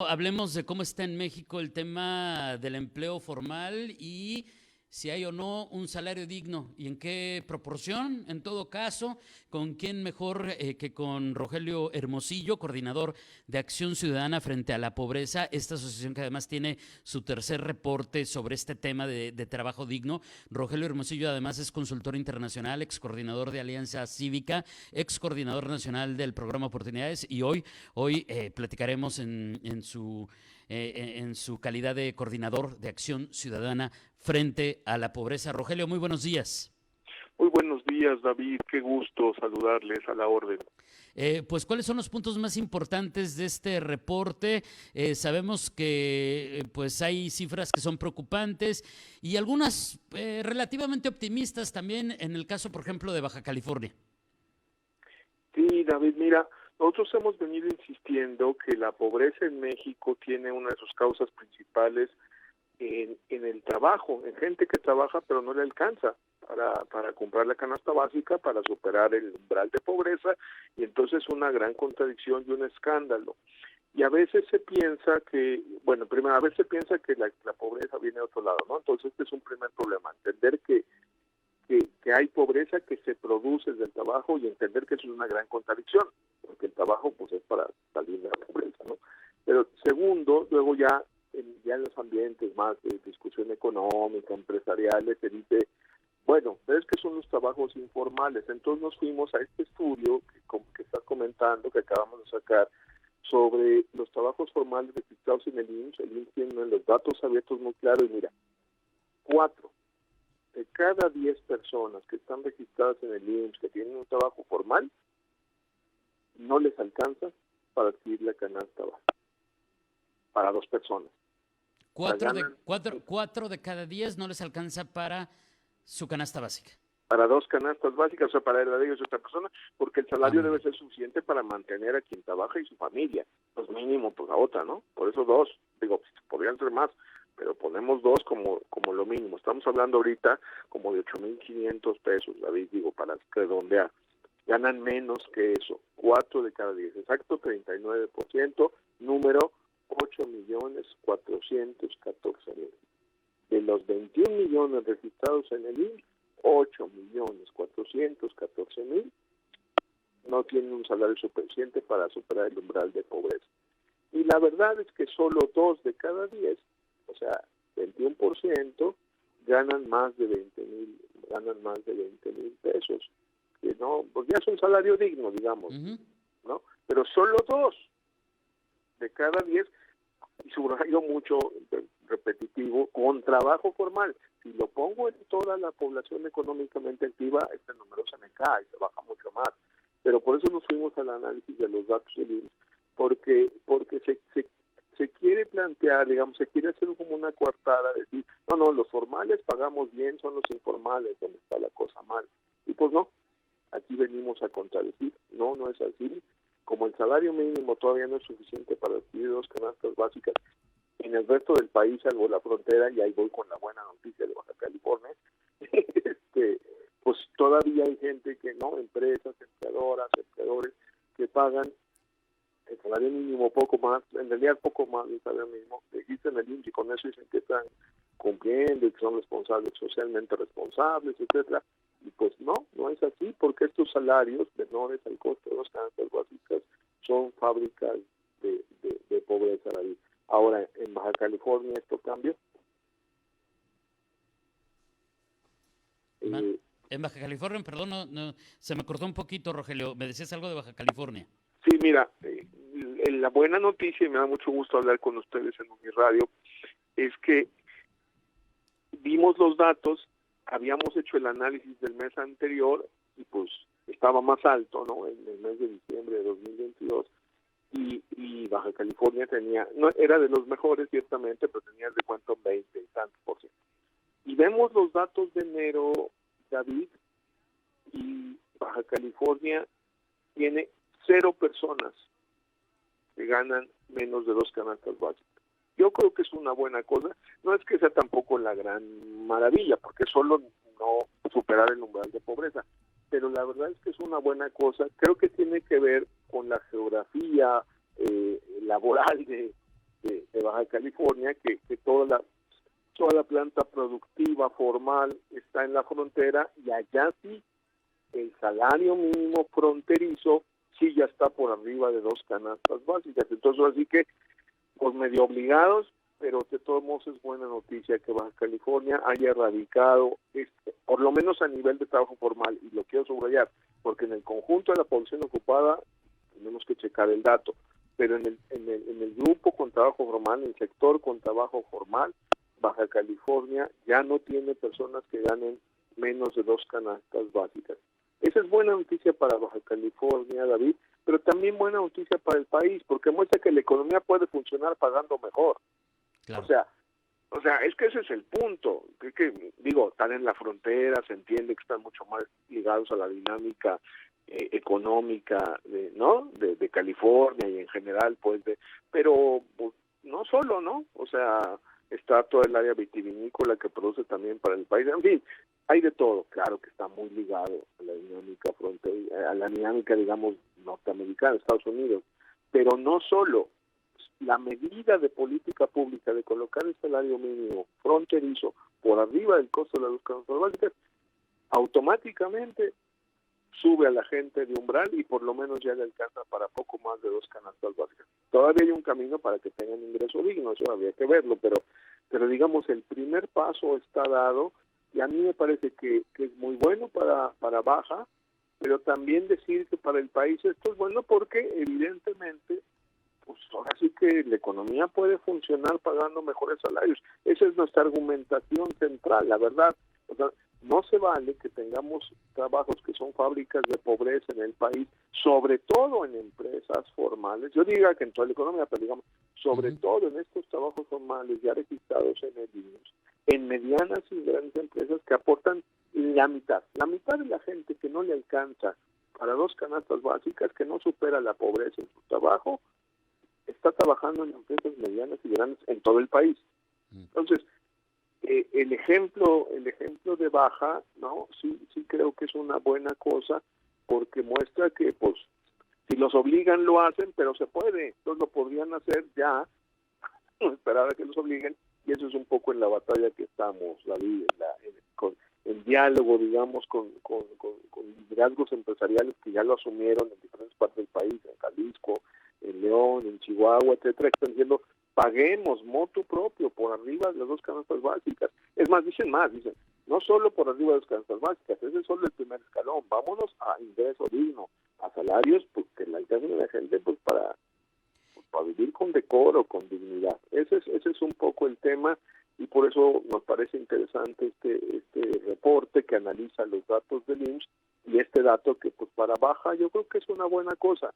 Hablemos de cómo está en México el tema del empleo formal y si hay o no un salario digno y en qué proporción, en todo caso, con quién mejor que con Rogelio Hermosillo, coordinador de Acción Ciudadana frente a la pobreza, esta asociación que además tiene su tercer reporte sobre este tema de trabajo digno. Rogelio Hermosillo además es consultor internacional, ex coordinador de Alianza Cívica, ex coordinador nacional del programa Oportunidades y hoy platicaremos en su calidad de coordinador de Acción Ciudadana frente a la pobreza. Rogelio, muy buenos días. Muy buenos días, David. Qué gusto saludarles, a la orden. Pues, ¿cuáles son los puntos más importantes de este reporte? Sabemos que pues hay cifras que son preocupantes y algunas relativamente optimistas también en el caso, por ejemplo, de Baja California. Sí, David, mira, nosotros hemos venido insistiendo que la pobreza en México tiene una de sus causas principales en el trabajo, en gente que trabaja pero no le alcanza para comprar la canasta básica, para superar el umbral de pobreza, y entonces una gran contradicción y un escándalo. Y a veces se piensa que, bueno, primero, a veces se piensa que la pobreza viene de otro lado, ¿no? Entonces este es un primer problema, entender que hay pobreza que se produce del trabajo y entender que eso es una gran contradicción, porque el trabajo pues es para salir de la pobreza, ¿no? Pero segundo, luego ya en los ambientes más de discusión económica, empresariales, se dice, bueno, pero es que son los trabajos informales. Entonces nos fuimos a este estudio que estás comentando, que acabamos de sacar, sobre los trabajos formales registrados en el IMSS. El IMSS tiene los datos abiertos muy claros y mira, 4 de cada 10 personas que están registradas en el IMSS, que tienen un trabajo formal, no les alcanza para adquirir la canasta básica, para 2 personas. Cuatro de cada 10 no les alcanza para su canasta básica. Para 2 canastas básicas, o sea, para la de ellos otra persona, porque el salario debe ser suficiente para mantener a quien trabaja y su familia, pues mínimo pues la otra, ¿no? Por eso 2, digo, podrían ser más, pero ponemos 2 como lo mínimo. Estamos hablando ahorita como de 8,500 pesos, David, digo, para redondear. Ganan menos que eso, 4 de cada 10, exacto, 39%, número 8,414,000. De los 21 millones registrados en el IMSS, 8,414,000 no tienen un salario suficiente para superar el umbral de pobreza. Y la verdad es que solo 2 de cada 10, o sea, 21%, ganan más de 20,000 pesos, que no, pues ya es un salario digno, digamos, ¿no? Pero solo 2 de cada 10, y subrayo mucho, repetitivo, con trabajo formal. Si lo pongo en toda la población económicamente activa, este número se me cae, se baja mucho más. Pero por eso nos fuimos al análisis de los datos del IMSS, porque se quiere plantear, digamos, se quiere hacer como una coartada, decir, no, los formales pagamos bien, son los informales donde está la cosa mal. Y pues no, aquí venimos a contradecir, no es así. Como el salario mínimo todavía no es suficiente para adquirir 2 canastas básicas, en el resto del país, salvo la frontera, y ahí voy con la buena noticia de Baja California, pues todavía hay gente que no, empresas, empleadoras, empleadores, que pagan el salario mínimo poco más, en realidad poco más del salario mínimo, existen el IMSS y con eso dicen que están cumpliendo y que son responsables, socialmente responsables, etcétera. Y pues no es así, porque estos salarios menores al costo de los canastas básicas son fábricas de pobreza, David. Ahora, en Baja California esto cambia. En Baja California, perdón, no, se me cortó un poquito, Rogelio. Me decías algo de Baja California. Sí, mira, la buena noticia, y me da mucho gusto hablar con ustedes en mi radio, es que vimos los datos, habíamos hecho el análisis del mes anterior y pues estaba más alto, ¿no? En el mes de diciembre de 2022. Y Baja California tenía, no era de los mejores ciertamente, pero tenía de cuento 20 y tantos por ciento. Y vemos los datos de enero, David, y Baja California tiene 0 personas que ganan menos de 2 canastas básicas. Yo creo que es una buena cosa, no es que sea tampoco la gran maravilla, porque solo no superar el umbral de pobreza, pero la verdad es que es una buena cosa. Creo que tiene que ver con la geografía laboral de Baja California, que toda la planta productiva formal está en la frontera, y allá sí el salario mínimo fronterizo sí ya está por arriba de 2 canastas básicas. Entonces, así que, pues medio obligados, pero de todos modos es buena noticia que Baja California haya erradicado, por lo menos a nivel de trabajo formal, y lo quiero subrayar, porque en el conjunto de la población ocupada tenemos que checar el dato, pero en el grupo con trabajo formal, en el sector con trabajo formal, Baja California ya no tiene personas que ganen menos de 2 canastas básicas. Esa es buena noticia para Baja California, David, pero también buena noticia para el país, porque muestra que la economía puede funcionar pagando mejor. Claro. O sea, es que ese es el punto. Digo, están en la frontera, se entiende que están mucho más ligados a la dinámica económica de California y en general, pues, pero pues, no solo, ¿no? O sea, está todo el área vitivinícola que produce también para el país. En fin, hay de todo. Claro que está muy ligado a la dinámica fronteriza, a la dinámica, digamos, norteamericana, Estados Unidos. Pero no solo. La medida de política pública de colocar el salario mínimo fronterizo por arriba del costo de las 2 canastas básicas, automáticamente sube a la gente de umbral y por lo menos ya le alcanza para poco más de 2 canastas básicas. Todavía hay un camino para que tengan ingreso digno, eso habría que verlo, pero digamos, el primer paso está dado, y a mí me parece que es muy bueno para Baja, pero también decir que para el país esto es bueno porque evidentemente pues ahora sí que la economía puede funcionar pagando mejores salarios. Esa es nuestra argumentación central, la verdad. O sea, no se vale que tengamos trabajos que son fábricas de pobreza en el país, sobre todo en empresas formales. Yo diría que en toda la economía, pero digamos, sobre todo en estos trabajos formales ya registrados en el INSS, en medianas y grandes empresas que aportan la mitad de la gente que no le alcanza para 2 canastas básicas, que no supera la pobreza en su trabajo, está trabajando en empresas medianas y grandes en todo el país. Entonces, el ejemplo de Baja, ¿no? Sí creo que es una buena cosa, porque muestra que, pues, si los obligan lo hacen, pero se puede. Entonces lo podrían hacer ya, no esperar a que los obliguen, y eso es un poco en la batalla que estamos, David, en diálogo, digamos, con liderazgos empresariales que ya lo asumieron en diferentes partes del país, en Jalisco, en León, en Chihuahua, etcétera, que están diciendo, paguemos motu propio por arriba de las 2 canastas básicas. Es más, dicen, no solo por arriba de las canastas básicas, ese es solo el primer escalón, vámonos a ingreso digno, a salarios, pues que la alcancen a la gente, pues para vivir con decoro, con dignidad. Ese es un poco el tema, y por eso nos parece interesante este reporte que analiza los datos del IMSS, y este dato que, pues, para Baja yo creo que es una buena cosa.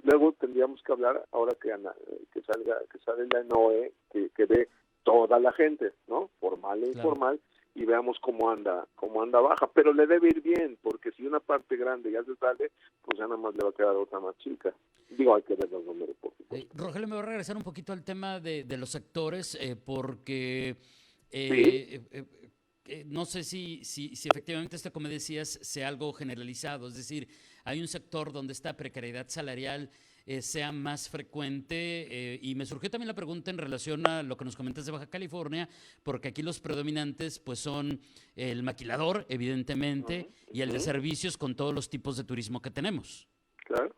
Luego tendríamos que hablar, ahora que sale la NOE, que ve toda la gente, ¿no? Formal e informal, y veamos cómo anda Baja, pero le debe ir bien, porque si una parte grande ya se sale, pues ya nada más le va a quedar otra más chica. Digo, hay que ver los números, por supuesto. Rogelio, me voy a regresar un poquito al tema de los sectores, porque no sé si efectivamente esto, como decías, sea algo generalizado, es decir, hay un sector donde esta precariedad salarial sea más frecuente, y me surgió también la pregunta en relación a lo que nos comentas de Baja California, porque aquí los predominantes pues son el maquilador, evidentemente, y el de servicios, con todos los tipos de turismo que tenemos. Claro.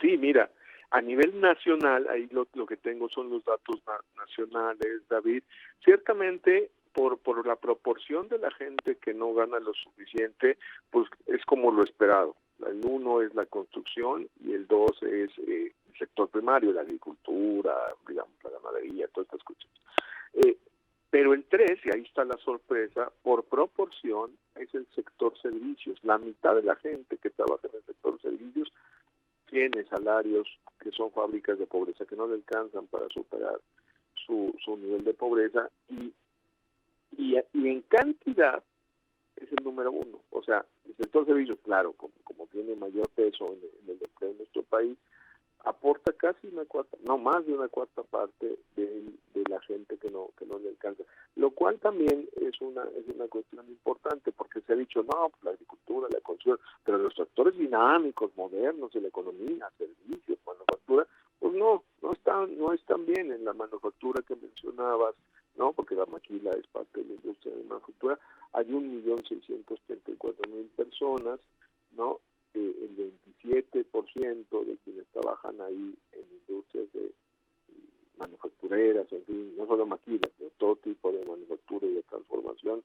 Sí, mira, a nivel nacional, ahí lo que tengo son los datos nacionales, David. Ciertamente, por la proporción de la gente que no gana lo suficiente, pues es como lo esperado. El 1 es la construcción y el 2 es el sector primario, la agricultura, digamos, la ganadería, todas estas cosas. Pero el 3, y ahí está la sorpresa, por proporción es el sector servicios. La mitad de la gente que trabaja en el sector servicios tiene salarios que son fábricas de pobreza, que no le alcanzan para superar su nivel de pobreza, y en cantidad es el número 1. O sea, el sector servicios, claro, como tiene mayor peso en el empleo en nuestro país, aporta casi más de una cuarta parte de la gente que no le alcanza, lo cual también es una cuestión importante, porque se ha dicho, no, pues la agricultura, la construcción, pero los sectores dinámicos, modernos de la economía, servicios, manufactura, Pues no están bien en la manufactura que mencionabas, ¿no? Porque la maquila es parte de la industria de la manufactura. Hay 1.634.000 personas, ¿no? El 27% de quienes trabajan ahí en industrias de manufactureras, en fin, no solo maquilas, de todo tipo de manufactura y de transformación,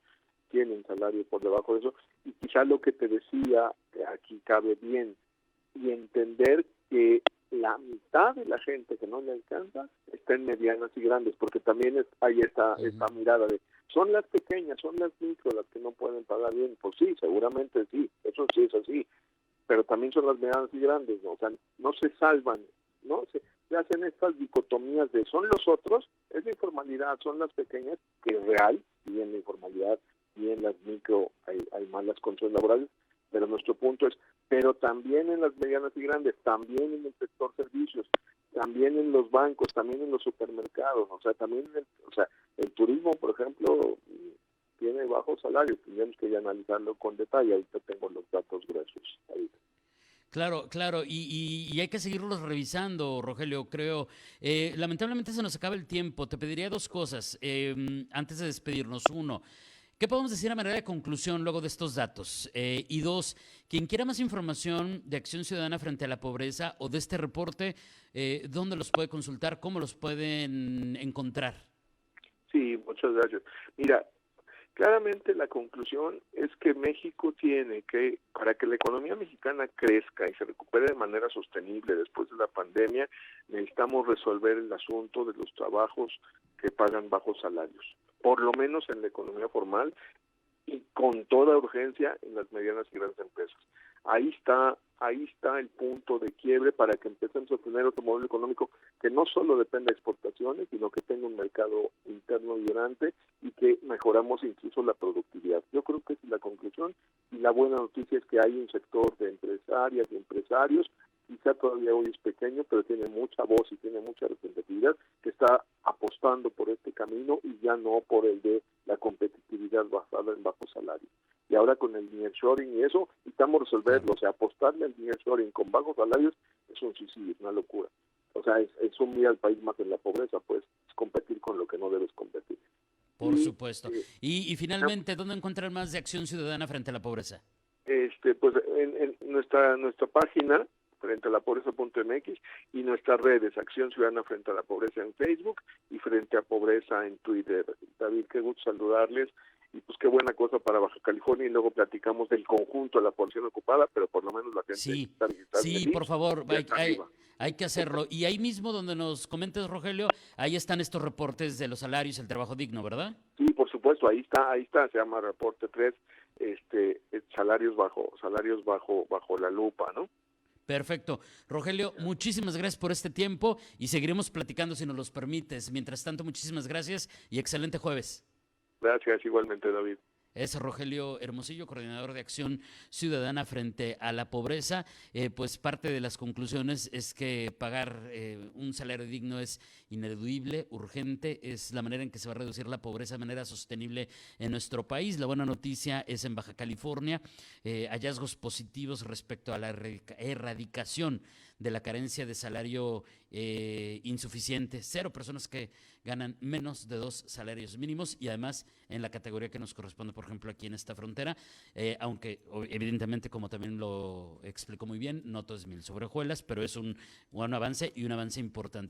tienen salario por debajo de eso. Y quizá lo que te decía, que aquí cabe bien, y entender que la mitad de la gente que no le alcanza está en medianas y grandes, porque también hay esta mirada de, son las pequeñas, son las micro las que no pueden pagar bien. Pues sí, seguramente sí, eso sí es así, pero también son las medianas y grandes, ¿no? O sea, no se salvan, ¿no? Se hacen estas dicotomías de son los otros, es la informalidad, son las pequeñas, que es real, y en la informalidad y en las micro hay malas condiciones laborales, pero nuestro punto es, pero también en las medianas y grandes, también en el sector servicios, también en los bancos, también en los supermercados, o sea, también el turismo, por ejemplo, tiene bajos salarios, tendríamos que ya analizarlo con detalle, ahorita tengo los datos gruesos ahí. Claro, claro, y hay que seguirlos revisando, Rogelio, creo. Lamentablemente se nos acaba el tiempo. Te pediría dos cosas antes de despedirnos. Uno, ¿qué podemos decir a manera de conclusión luego de estos datos? Y dos, quien quiera más información de Acción Ciudadana frente a la pobreza o de este reporte, ¿dónde los puede consultar? ¿Cómo los pueden encontrar? Sí, muchas gracias. Mira, claramente la conclusión es que México tiene que, para que la economía mexicana crezca y se recupere de manera sostenible después de la pandemia, necesitamos resolver el asunto de los trabajos que pagan bajos salarios, por lo menos en la economía formal y con toda urgencia en las medianas y grandes empresas. Ahí está el punto de quiebre para que empecemos a tener otro modelo económico que no solo dependa de exportaciones, sino que tenga un mercado interno vibrante y que mejoramos incluso la productividad. Yo creo que esa es la conclusión, y la buena noticia es que hay un sector de empresarias y empresarios, quizá todavía hoy es pequeño, pero tiene mucha voz y tiene mucha representatividad, que está apostando por este camino y ya no por el de la competitividad basada en bajos salarios. Y ahora con el nearshoring y eso, necesitamos resolverlo. O sea, apostarle al nearshoring con bajos salarios es un suicidio, es una locura. O sea, es sumir al país más en la pobreza, pues, es competir con lo que no debes competir. Por supuesto. Y finalmente, ¿dónde encontrar más de Acción Ciudadana frente a la pobreza? Pues en nuestra página, frente a la pobreza.mx, y nuestras redes, Acción Ciudadana frente a la pobreza en Facebook y frente a pobreza en Twitter. David, qué gusto saludarles, y pues qué buena cosa para Baja California, y luego platicamos del conjunto de la población ocupada, pero por lo menos la gente Sí, está sí, por favor, arriba. hay que hacerlo. Y ahí mismo donde nos comentes, Rogelio, ahí están estos reportes de los salarios y el trabajo digno, ¿verdad? Sí, por supuesto, ahí está, se llama reporte 3, salarios bajo la lupa, ¿no? Perfecto. Rogelio, muchísimas gracias por este tiempo y seguiremos platicando si nos los permites. Mientras tanto, muchísimas gracias y excelente jueves. Gracias, igualmente, David. Es Rogelio Hermosillo, coordinador de Acción Ciudadana frente a la pobreza. Pues parte de las conclusiones es que pagar un salario digno es ineludible, urgente, es la manera en que se va a reducir la pobreza de manera sostenible en nuestro país. La buena noticia es en Baja California, hallazgos positivos respecto a la erradicación de la carencia de salario insuficiente. 0 personas que ganan menos de 2 salarios mínimos y además en la categoría que nos corresponde, por ejemplo, aquí en esta frontera, aunque evidentemente, como también lo explicó muy bien, no todo es miel sobre hojuelas, pero es un buen avance y un avance importante.